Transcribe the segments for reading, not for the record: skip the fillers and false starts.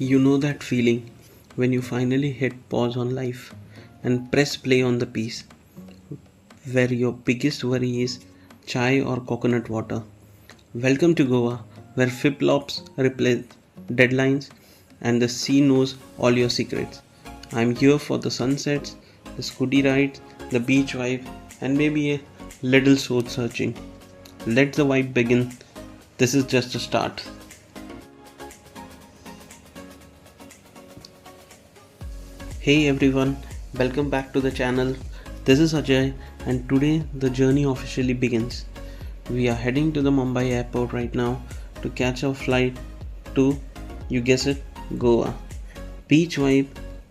You know that feeling when you finally hit pause on life and press play on the piece where your biggest worry is chai or coconut water. Welcome to Goa, where flip-flops replace deadlines and the sea knows all your secrets. I'm here for the sunsets, the scooty rides, the beach vibe, and maybe a little soul searching. Let the vibe begin. This is just a start. Hey everyone, welcome back to the channel. This is Ajay, and today the journey officially begins. We are heading to the Mumbai airport right now to catch our flight to, you guess it, Goa. Beach vibe,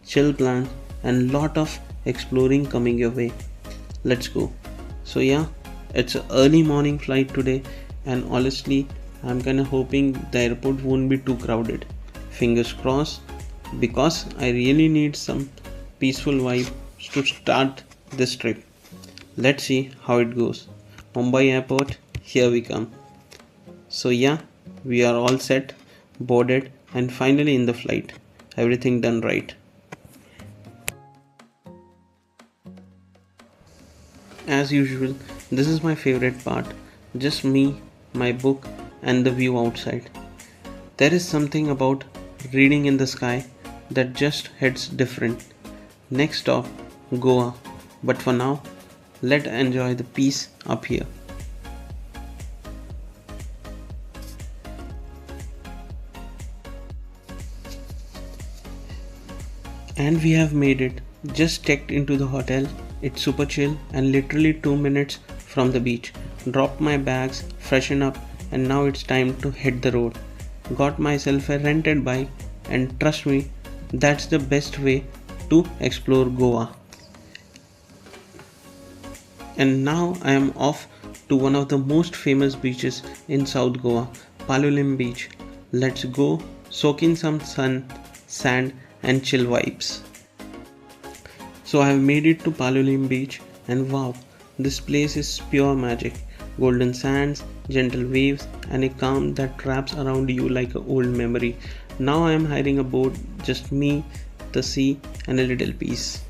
chill plans, and lot of exploring coming your way. Let's go. So yeah, it's an early morning flight today, and honestly, I'm kinda hoping the airport won't be too crowded. Fingers crossed, because I really need some peaceful vibe to start this trip. Let's see how it goes. Mumbai airport, here we come. So yeah, we are all set, boarded, and finally in the flight. Everything done right. As usual, this is my favorite part. Just me, my book, and the view outside. There is something about reading in the sky that just hits different. Next stop, Goa. But for now, let's enjoy the peace up here. And we have made it. Just checked into the hotel. It's super chill and literally 2 minutes from the beach. Dropped my bags, freshen up, and now it's time to hit the road. Got myself a rented bike, and trust me, that's the best way to explore Goa. And now I am off to one of the most famous beaches in South Goa, Palolem Beach. Let's go soak in some sun, sand, and chill vibes. So I have made it to Palolem Beach, and wow, this place is pure magic. Golden sands, gentle waves, and a calm that wraps around you like an old memory. Now I am hiring a boat, just me, the sea, and a little peace.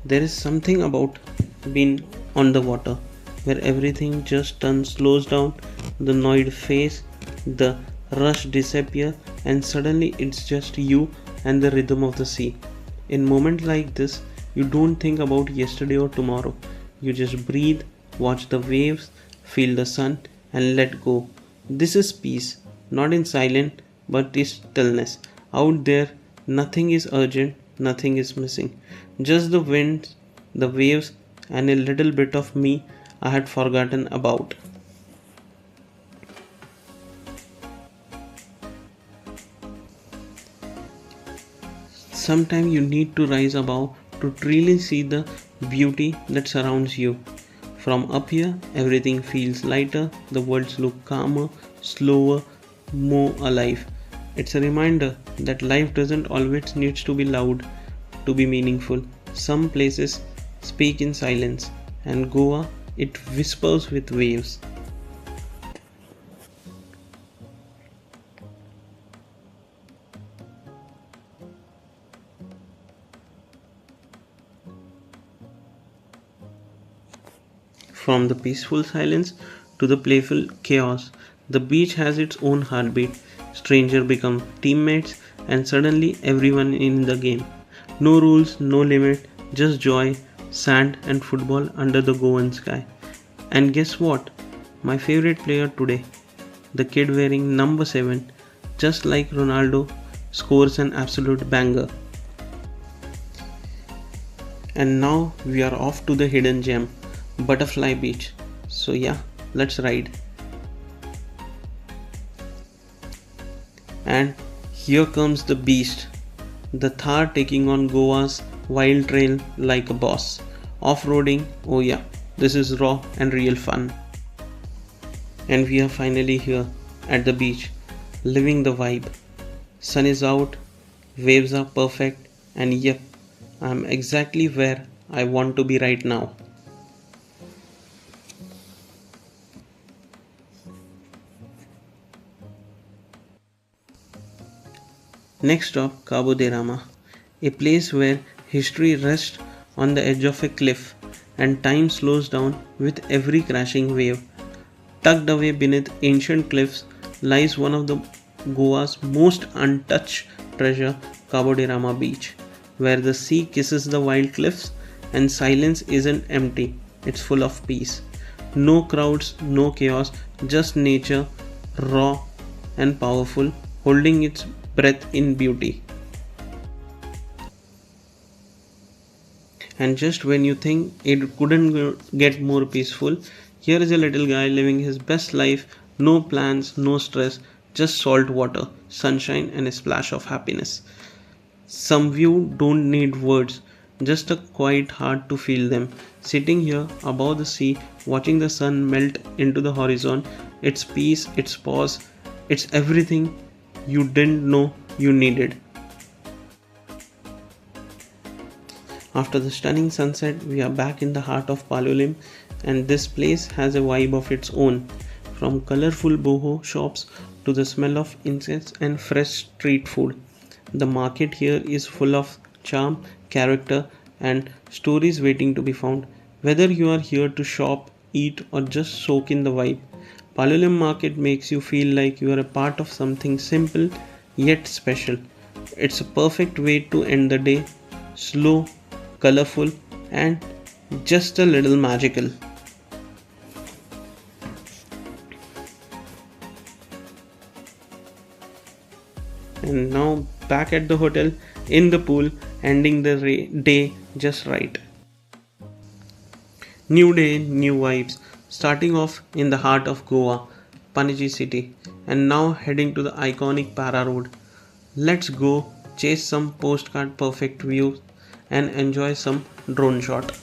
There is something about being on the water where everything just slows down, the noise fades, the rush disappears, and suddenly it's just you and the rhythm of the sea. In moments like this, you don't think about yesterday or tomorrow. You just breathe, watch the waves, feel the sun, and let go. This is peace, not in silence, but in stillness. Out there, nothing is urgent, nothing is missing. Just the wind, the waves, and a little bit of me I had forgotten about. Sometimes you need to rise above to truly see the beauty that surrounds you. From up here, everything feels lighter, the worlds look calmer, slower, more alive. It's a reminder that life doesn't always need to be loud to be meaningful. Some places speak in silence, and Goa, it whispers with waves. From the peaceful silence to the playful chaos, the beach has its own heartbeat. Strangers become teammates, and suddenly everyone in the game. No rules, no limit, just joy, sand, and football under the Goan sky. And guess what? My favorite player today, the kid wearing number 7, just like Ronaldo, scores an absolute banger. And now we are off to the hidden gem, Butterfly Beach. So yeah, let's ride. And here comes the beast, the Thar taking on Goa's wild trail like a boss. Off-roading, oh yeah, this is raw and real fun. And we are finally here at the beach, living the vibe. Sun is out, waves are perfect, and yep, I'm exactly where I want to be right now. Next stop, Cabo de Rama, a place where history rests on the edge of a cliff and time slows down with every crashing wave. Tucked away beneath ancient cliffs lies one of the Goa's most untouched treasure, Cabo de Rama Beach, where the sea kisses the wild cliffs and silence isn't empty, it's full of peace. No crowds, no chaos, just nature, raw and powerful, holding its breath in beauty. And just when you think it couldn't get more peaceful, here is a little guy living his best life, no plans, no stress, just salt water, sunshine, and a splash of happiness. Some view don't need words, just a quiet heart to feel them. Sitting here above the sea, watching the sun melt into the horizon, it's peace, it's pause, it's everything you didn't know you needed. After the stunning sunset, we are back in the heart of Palolem, and this place has a vibe of its own. From colorful boho shops to the smell of incense and fresh street food. The market here is full of charm, character, and stories waiting to be found. Whether you are here to shop, eat, or just soak in the vibe, Palolem Market makes you feel like you are a part of something simple yet special. It's a perfect way to end the day, slow, colorful, and just a little magical. And now back at the hotel in the pool, ending the day just right. New day, new vibes. Starting off in the heart of Goa, Panaji city, and now heading to the iconic Para Road. Let's go chase some postcard perfect views and enjoy some drone shot.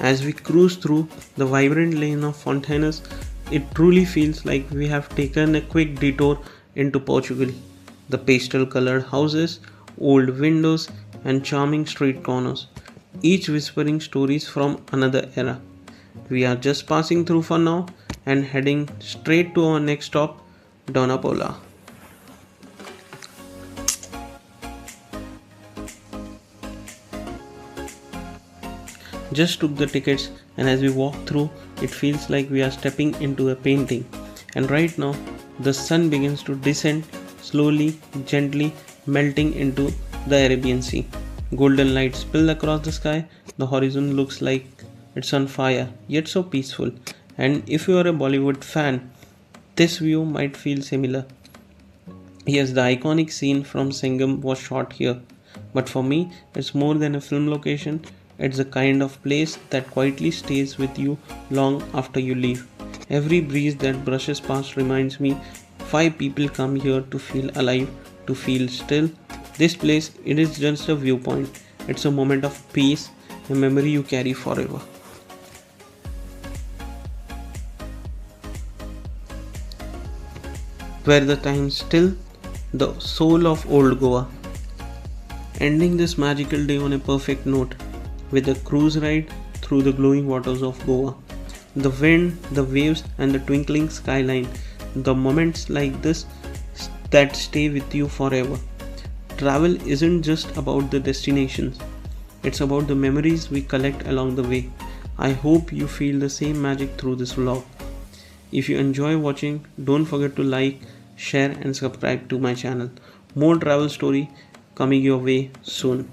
As we cruise through the vibrant lane of Fontainhas, it truly feels like we have taken a quick detour into Portugal. The pastel colored houses, old windows, and charming street corners, each whispering stories from another era. We are just passing through for now and heading straight to our next stop, Dona Paula. Just took the tickets, and as we walk through, it feels like we are stepping into a painting. And right now, the sun begins to descend slowly, gently, melting into the Arabian Sea. Golden light spill across the sky, the horizon looks like it's on fire, yet so peaceful. And if you are a Bollywood fan, this view might feel similar. Yes, the iconic scene from Singham was shot here. But for me, it's more than a film location, it's the kind of place that quietly stays with you long after you leave. Every breeze that brushes past reminds me five people come here to feel alive, to feel still. This place, it is just a viewpoint. It's a moment of peace, a memory you carry forever. Where the time still, the soul of old Goa. Ending this magical day on a perfect note with a cruise ride through the glowing waters of Goa. The wind, the waves, and the twinkling skyline. The moments like this that stay with you forever. Travel isn't just about the destinations, it's about the memories we collect along the way. I hope you feel the same magic through this vlog. If you enjoy watching, don't forget to like, share, and subscribe to my channel. More travel story coming your way soon.